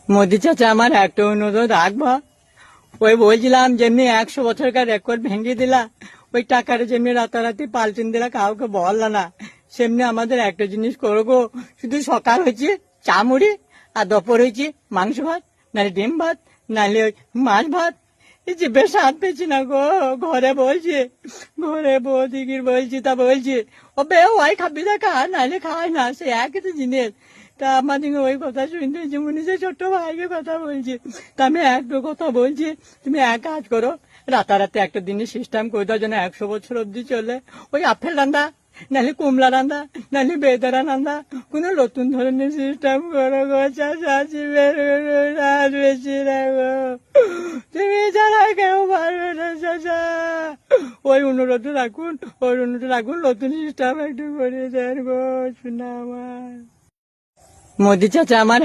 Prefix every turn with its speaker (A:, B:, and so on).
A: মোদি চাচা, আমার একটা অনুরোধ রাখবা। ওই বলছিলাম, যেমনি 100 বছরকার রেকর্ড ভেঙে দিলা, ওই টাকার যেমনি রাতারাতি পাল্টিন দিলা, কাউকে বললা না, সেমনি আমাদের একটা জিনিস করো গো। শুধু সকাল হয়েছে চা মুড়ি, আর দুপুর হয়েছে মাংস ভাত, নাহলে ডিম ভাত, নাহলে ওই মাছ ভাত। এই যে বেশ হাত পেয়েছি না গো। ঘরে বলছে, ঘরে বৌদিগির বলছি, তা বলছে ও বে ওই খাবি না, খা, নাহলে খায় না, সে একই তো জিনিস। তা আমাদের ওই কথা শুনতে যে মনে হচ্ছে ছোট্ট ভাইকে কথা বলছে। তা আমি একটা কথা বলছি, তুমি এক কাজ করো, রাতারাতি একটা দিনের সিস্টেম করে দাও, যেন 100 বছর অব্দি চলে। ওই আপেল রান্দা, নাহলে কুমলা রান্দা, নাহলে বেদারা রান্দা, কোনো নতুন ধরনের সিস্টেম করো গো। চাষি বের আর বেশি না গো, তুমি ছাড়া কেউ পারবে না চাষা। ওই অনুরোধ রাখুন, ওই অনুরোধ রাখুন, নতুন সিস্টেম একটু করে দেন গো, শোনা আমার। মোদি চাচা, আমার